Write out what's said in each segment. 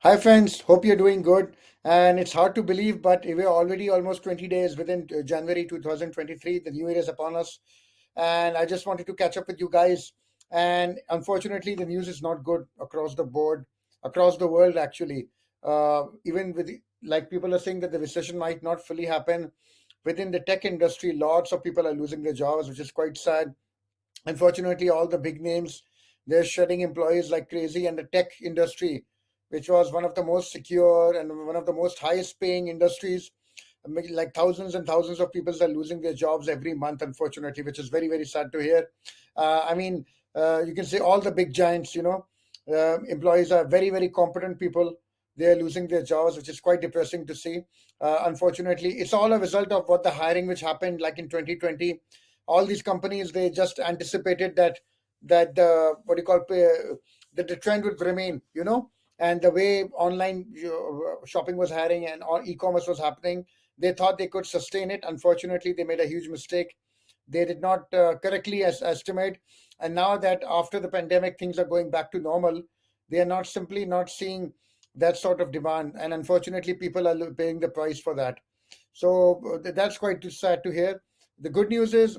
Hi friends, hope you're doing good. And it's hard to believe, but we're already almost 20 days within January 2023. The new year is upon us. And I just wanted to catch up with you guys. And unfortunately, the news is not good across the board, across the world, actually. Even with, like, people are saying that the recession might not fully happen. Within the tech industry, lots of people are losing their jobs, which is quite sad. Unfortunately, all the big names, they're shedding employees like crazy, and the tech industry, which was one of the most secure and one of the most highest paying industries, like thousands and thousands of people are losing their jobs every month, unfortunately, which is very, very sad to hear. I mean, you can say all the big giants, employees are very, very competent people. They're losing their jobs, which is quite depressing to see. Unfortunately, it's all a result of what the hiring which happened like in 2020. All these companies, they just anticipated that the what do you call that the trend would remain, and the way online shopping was hiring and all e-commerce was happening, they thought they could sustain it. Unfortunately, they made a huge mistake. They did not correctly estimate, and now that after the pandemic things are going back to normal, they are not simply not seeing that sort of demand, and unfortunately people are paying the price for that. So that's quite sad to hear. The good news is,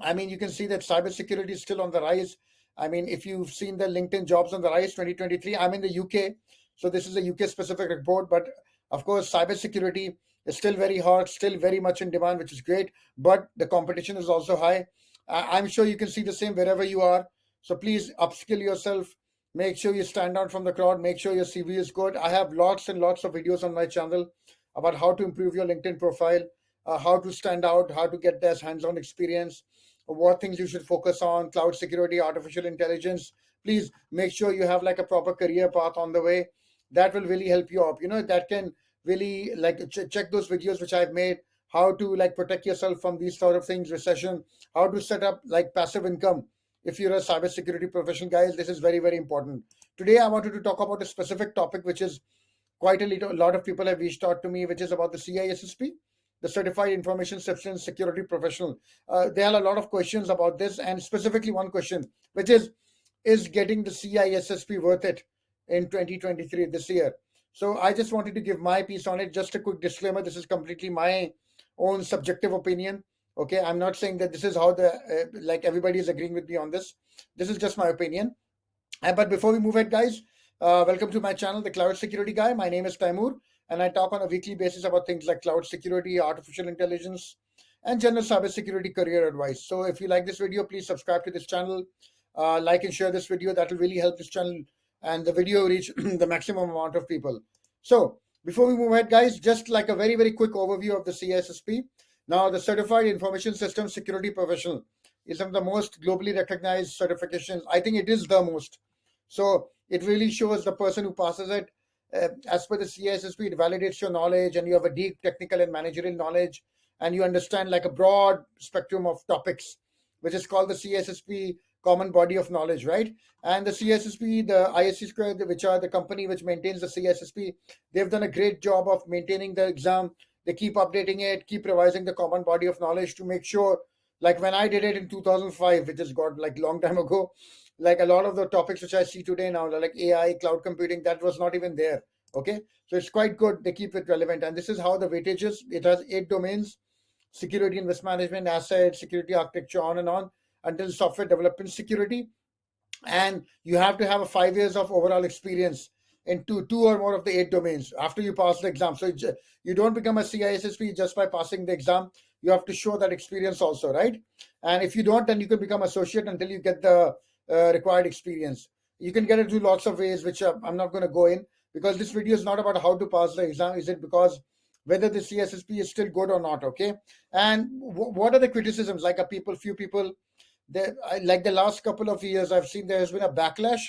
I mean, you can see that cybersecurity is still on the rise. I mean, if you've seen the LinkedIn jobs on the rise 2023, I'm in the UK, so this is a UK specific report. But of course, cybersecurity is still very hot, still very much in demand, which is great. But the competition is also high. I'm sure you can see the same wherever you are. So please upskill yourself. Make sure you stand out from the crowd. Make sure your CV is good. I have lots and lots of videos on my channel about how to improve your LinkedIn profile, how to stand out, how to get this hands-on experience, what things you should focus on, cloud security, artificial intelligence. Please make sure you have like a proper career path on the way. That will really help you up. That can really like check those videos which I've made, how to like protect yourself from these sort of things, recession, how to set up like passive income. If you're a cybersecurity professional, guys, this is very, very important. Today, I wanted to talk about a specific topic which is quite a lot of people have reached out to me, which is about the CISSP, the Certified Information Systems Security Professional. There are a lot of questions about this, and specifically one question, which is getting the CISSP worth it in 2023 this year? So I just wanted to give my piece on it. Just a quick disclaimer: this is completely my own subjective opinion. Okay, I'm not saying that this is how the like everybody is agreeing with me on this. This is just my opinion. But before we move ahead, guys, welcome to my channel, The Cloud Security Guy. My name is Taimur, and I talk on a weekly basis about things like cloud security, artificial intelligence, and general cybersecurity career advice. So if you like this video, please subscribe to this channel, like and share this video. That will really help this channel and the video reach the maximum amount of people. So before we move ahead, guys, just like a very, very quick overview of the CISSP. Now, the Certified Information Systems Security Professional is one of the most globally recognized certifications. I think it is the most. So it really shows the person who passes it. As per the CISSP, it validates your knowledge, and you have a deep technical and managerial knowledge, and you understand like a broad spectrum of topics, which is called the CISSP Common Body of Knowledge, right? And the CISSP, the ISC Square, which are the company which maintains the CISSP, they've done a great job of maintaining the exam. They keep updating it, keep revising the common body of knowledge to make sure, like when I did it in 2005, which has got like long time ago, like a lot of the topics which I see today now, like AI, cloud computing, that was not even there. Okay, so it's quite good. They keep it relevant, and this is how the weightage is. It has 8 domains: security and risk management, asset security, architecture, on and on, until software development security. And you have to have a 5 years of overall experience in two or more of the 8 domains after you pass the exam. So you don't become a CISSP just by passing the exam. You have to show that experience also, right? And if you don't, then you can become associate until you get the required experience. You can get it through lots of ways, which I'm not going to go in, because this video is not about how to pass the exam. Is it because whether the CISSP is still good or not? Okay. And what are the criticisms? Like few people, like the last couple of years, I've seen there has been a backlash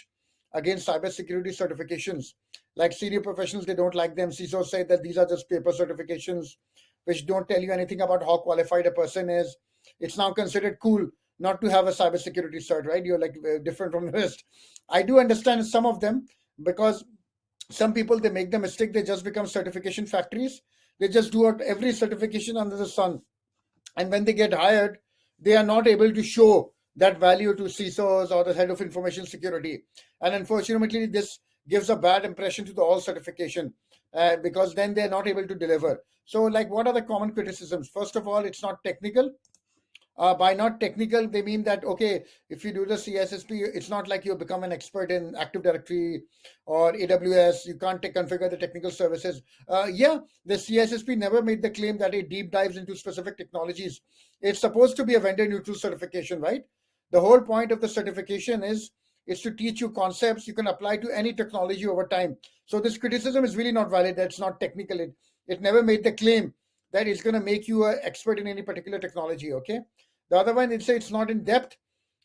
against cybersecurity certifications. Like senior professionals, they don't like them. CISOs say that these are just paper certifications which don't tell you anything about how qualified a person is. It's now considered cool not to have a cybersecurity cert, right? You're like different from the rest. I do understand some of them, because some people, they make the mistake, they just become certification factories. They just do out every certification under the sun, and when they get hired, they are not able to show that value to CISOs or the head of information security. And unfortunately, this gives a bad impression to the all certification, because then they're not able to deliver. So, like, what are the common criticisms? First of all, it's not technical. By not technical, they mean that, okay, if you do the CISSP, it's not like you become an expert in Active Directory or AWS. You can't configure the technical services. Yeah, the CISSP never made the claim that it deep dives into specific technologies. It's supposed to be a vendor neutral certification, right? The whole point of the certification is to teach you concepts you can apply to any technology over time. So this criticism is really not valid. That's not technical. It never made the claim that it's going to make you an expert in any particular technology. Okay. The other one, it's not in depth.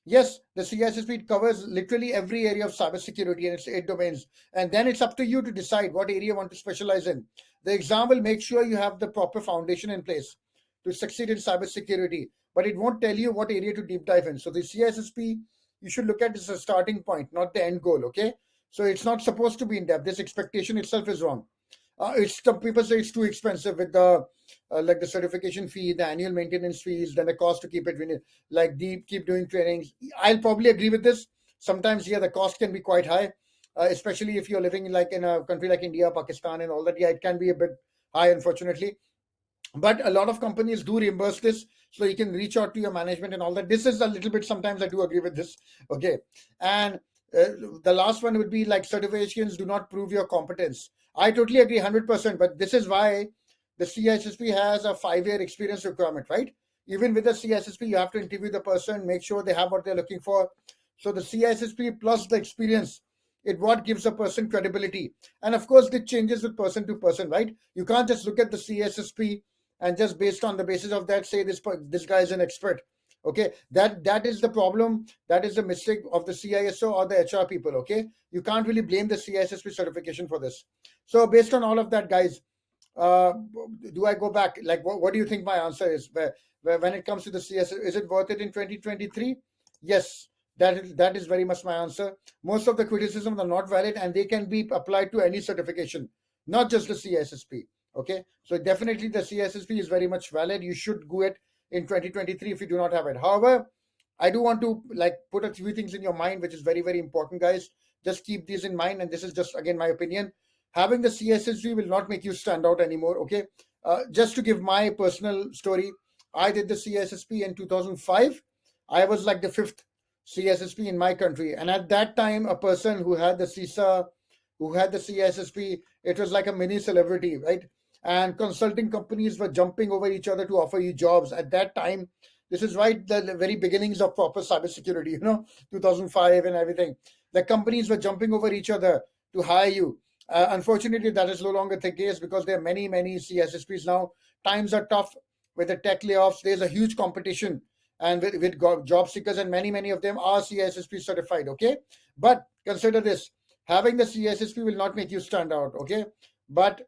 Yes, the CISSP covers literally every area of cybersecurity and its 8 domains. And then it's up to you to decide what area you want to specialize in. The exam will make sure you have the proper foundation in place to succeed in cybersecurity, but it won't tell you what area to deep dive in. So the CISSP, you should look at this as a starting point, not the end goal. Okay. So it's not supposed to be in depth. This expectation itself is wrong. It's Some people say it's too expensive with the like the certification fee, the annual maintenance fees, then the cost to keep it like keep doing trainings. I'll probably agree with this. Sometimes, yeah, the cost can be quite high, especially if you're living like in a country like India, Pakistan, and all that. Yeah, it can be a bit high, unfortunately. But a lot of companies do reimburse this, so you can reach out to your management and all that. This is a little bit, sometimes I do agree with this. Okay. And the last one would be like certifications do not prove your competence. I totally agree 100%, but this is why the CISSP has a 5-year experience requirement, right? Even with the CISSP, you have to interview the person, make sure they have what they're looking for. So the CISSP plus the experience, it what gives a person credibility. And of course, it changes with person to person, right? You can't just look at the CISSP and just based on the basis of that say this guy is an expert. Okay, that is the problem. That is the mistake of the CISO or the HR people. Okay, you can't really blame the CISSP certification for this. So based on all of that, guys, uh, do I go back? Like, what do you think my answer is? When it comes to the CS, is it worth it in 2023? Yes, that is very much my answer. Most of the criticisms are not valid, and they can be applied to any certification, not just the CSSP. Okay, so definitely the CSSP is very much valid. You should do it in 2023 if you do not have it. However, I do want to like put a few things in your mind, which is very, very important, guys. Just keep these in mind, and this is just again my opinion. Having the CSSP will not make you stand out anymore. Okay, just to give my personal story, I did the CSSP in 2005. I was like the fifth CSSP in my country, and at that time, a person who had the CISA, who had the CSSP, it was like a mini celebrity, right? And consulting companies were jumping over each other to offer you jobs at that time. This is right the very beginnings of proper cybersecurity, 2005 and everything. The companies were jumping over each other to hire you. Unfortunately, that is no longer the case because there are many, many CSSPs now. Times are tough with the tech layoffs. There's a huge competition and with job seekers, and many, many of them are CSSP certified. Okay. But consider this, having the CSSP will not make you stand out. Okay. But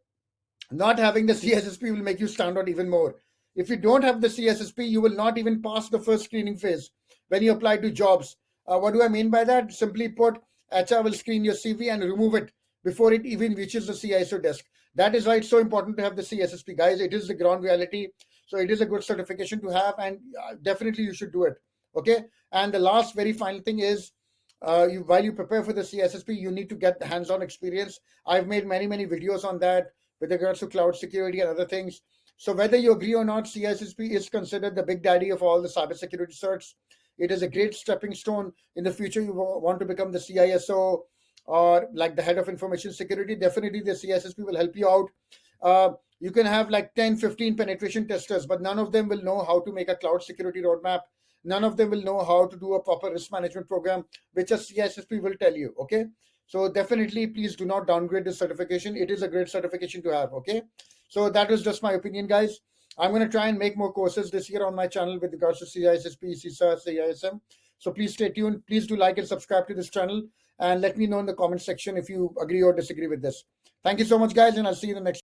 not having the CSSP will make you stand out even more. If you don't have the CSSP, you will not even pass the first screening phase when you apply to jobs. What do I mean by that? Simply put, HR will screen your CV and remove it before it even reaches the CISO desk. That is why it's so important to have the CSSP, guys. It is the ground reality. So it is a good certification to have, and definitely you should do it. Okay. And the last, very final thing is, while you prepare for the CSSP, you need to get the hands-on experience. I've made many, many videos on that with regards to cloud security and other things. So whether you agree or not, CISSP is considered the big daddy of all the cybersecurity certs. It is a great stepping stone. In the future, you want to become the CISO or like the head of information security, definitely the CISSP will help you out. You can have like 10, 15 penetration testers, but none of them will know how to make a cloud security roadmap. None of them will know how to do a proper risk management program, which a CISSP will tell you. Okay. So definitely, please do not downgrade this certification. It is a great certification to have. Okay. So that was just my opinion, guys. I'm going to try and make more courses this year on my channel with regards to CISSP, CISA, CISM. So please stay tuned. Please do like and subscribe to this channel, and let me know in the comment section if you agree or disagree with this. Thank you so much, guys, and I'll see you in the next.